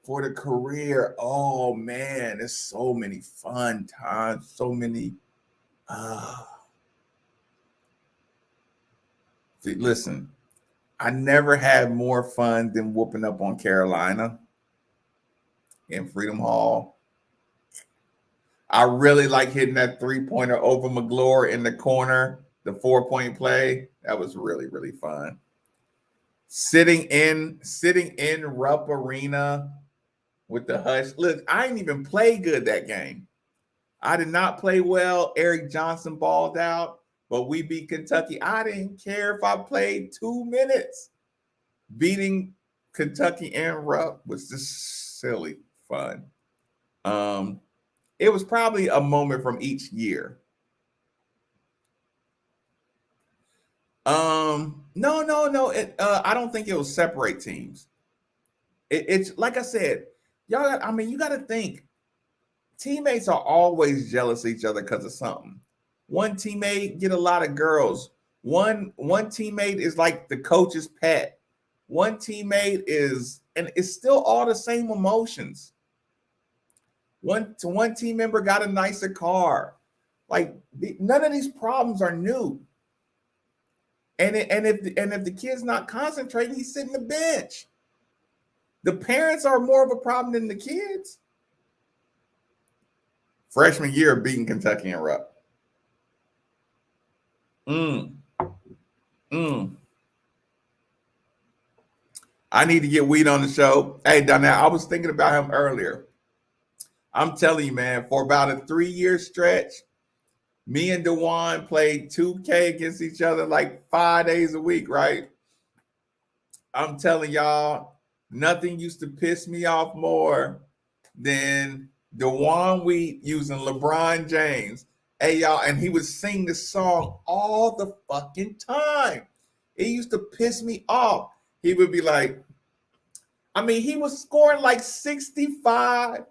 Speaker 1: for the career? Oh man, there's so many fun times, so many. Uh, Listen, I never had more fun than whooping up on Carolina in Freedom Hall. I really like hitting that 3-pointer over McGlure in the corner, the 4-point play. That was really, really fun. Sitting in Rupp Arena with the hush. Look, I didn't even play good that game. I did not play well. Eric Johnson balled out, but we beat Kentucky. I didn't care if I played 2 minutes. Beating Kentucky and Rupp was just silly fun. It was probably a moment from each year. No. I don't think it will separate teams. It's like I said, y'all. I mean, you got to think. Teammates are always jealous of each other because of something. One teammate get a lot of girls. One teammate is like the coach's pet. One teammate is, and it's still all the same emotions. One team member got a nicer car. Like none of these problems are new. And if the kid's not concentrating, he's sitting the bench. The parents are more of a problem than the kids. Freshman year beating Kentucky and Rupp. I need to get Weed on the show. Hey, Donnell, I was thinking about him earlier. I'm telling you, man, for about a 3-year stretch, me and DeJuan played 2K against each other like 5 days a week, right? I'm telling y'all, nothing used to piss me off more than DeJuan Wheat using LeBron James. Hey, y'all, and he would sing this song all the fucking time. It used to piss me off. He would be like, I mean, he was scoring like 65,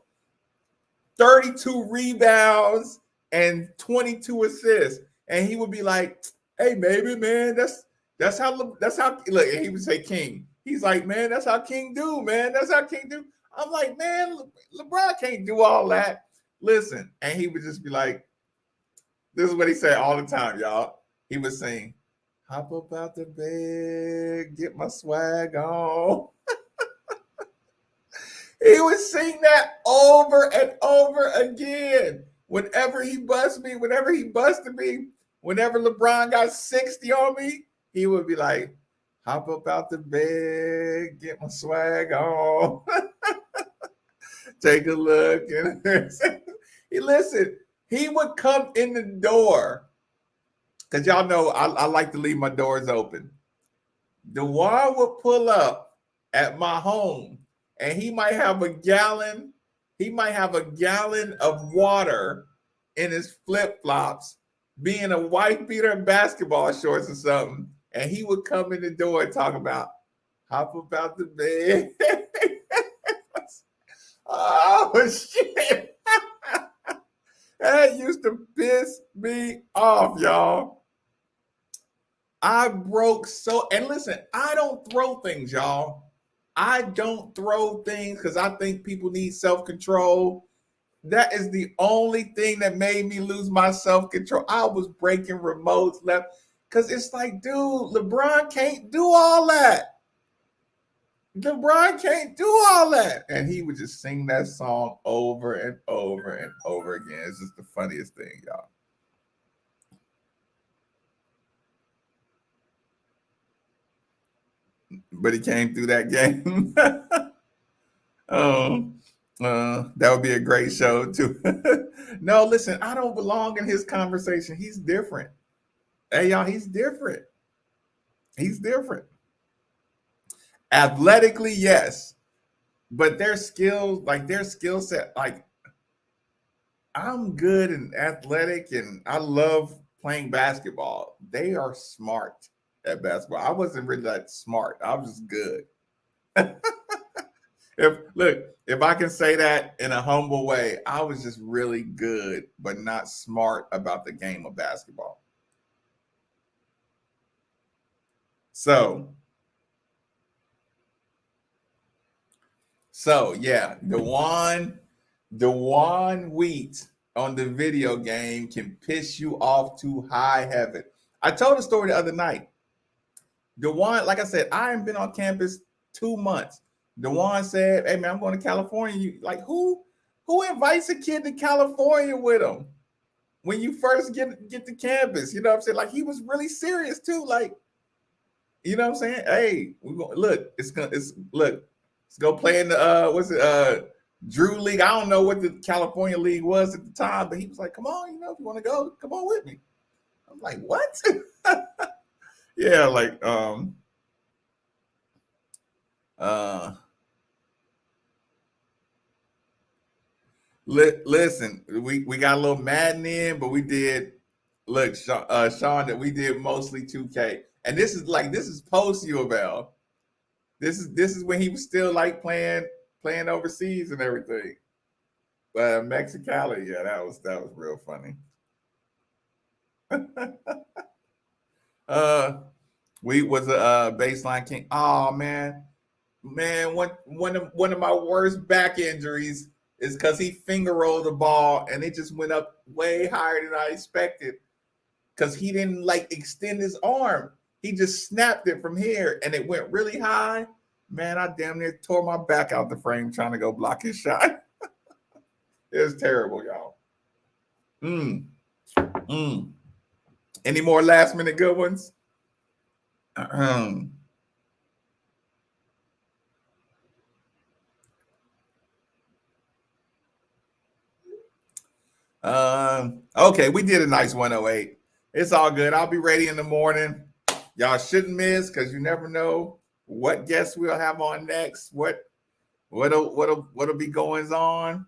Speaker 1: 32 rebounds, and 22 assists. And he would be like, hey, maybe, man, that's how look, he would say King. He's like, man, that's how King do, man. That's how King do. I'm like, man, LeBron can't do all that. Listen. And he would just be like, this is what he said all the time, y'all. He would sing, hop up out the bed, get my swag on. He would sing that over and over again. Whenever he busted me, whenever LeBron got 60 on me, he would be like, hop up out the bed, get my swag on. Take a look. Listen, he would come in the door. Because y'all know I like to leave my doors open. DeJuan would pull up at my home and he might have a gallon of water in his flip-flops, being a white beater and basketball shorts or something. And he would come in the door and talk about, hop about the bed. Oh, shit. That used to piss me off, y'all. I broke so, and listen, I don't throw things, y'all. I don't throw things because I think people need self-control. That is the only thing that made me lose my self-control. I was breaking remotes left because it's like, dude, LeBron can't do all that. LeBron can't do all that. And he would just sing that song over and over and over again. It's just the funniest thing, y'all. but he came through that game. um, that would be a great show too. No, listen, I don't belong in his conversation. He's different. Hey, y'all, he's different. He's different. Athletically, yes, but their skills, like their skill set, like I'm good and athletic, and I love playing basketball. They are smart at basketball. I wasn't really that smart. I was just good. If I can say that in a humble way, I was just really good, but not smart about the game of basketball. So, yeah, the one Wheat on the video game can piss you off to high heaven. I told a story the other night. Dewan, like I said, I haven't been on campus 2 months. Dewan said, "Hey man, I'm going to California." You like who invites a kid to California with them when you first get to campus? You know what I'm saying? Like he was really serious too. Like, you know what I'm saying? Hey, we go look, let's go play in the what's it Drew League. I don't know what the California League was at the time, but he was like, "Come on, you know, if you want to go, come on with me." I'm like, "What?" Yeah, like uh listen, we got a little Madden in, but we did look, Sean, that we did mostly 2K, and this is post U of L. This is when he was still like playing overseas and everything. Mexicali, yeah, that was real funny. uh, we was a baseline king. Oh man, one of my worst back injuries is because he finger rolled the ball and it just went up way higher than I expected because he didn't like extend his arm. He just snapped it from here and it went really high. Man, I damn near tore my back out the frame trying to go block his shot. It was terrible, y'all. Mm, mm. Any more last minute good ones? Okay, we did a nice 108. It's all good. I'll be ready in the morning. Y'all shouldn't miss because you never know what guests we'll have on next. What'll be going on.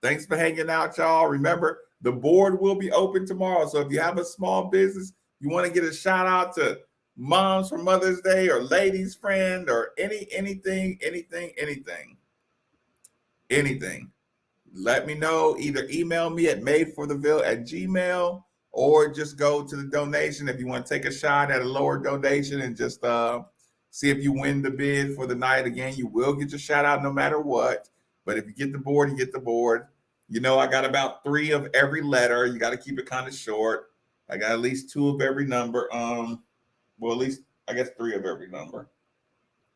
Speaker 1: Thanks for hanging out, y'all. Remember, the board will be open tomorrow. So if you have a small business, you want to get a shout out to moms for Mother's Day or ladies' friend or anything. Let me know. Either email me at madefortheville@gmail or just go to the donation if you want to take a shot at a lower donation and just see if you win the bid for the night. Again, you will get your shout out no matter what. But if you get the board, you get the board. You know, I got about 3 of every letter. You got to keep it kind of short. I got at least 2 of every number. Well, at least I guess 3 of every number.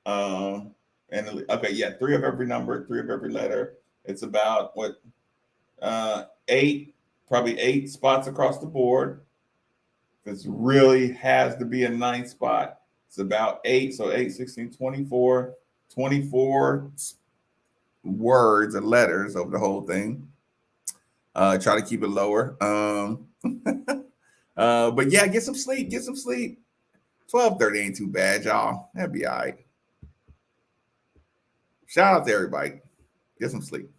Speaker 1: And okay, yeah, 3 of every number, 3 of every letter. It's about what 8, probably 8 spots across the board. If it really has to be a 9th spot, it's about 8. So 8, 16, 24, 24 words and letters over the whole thing. Try to keep it lower. But yeah, get some sleep. 12:30 ain't too bad, y'all. That'd be all right. Shout out to everybody. Get some sleep.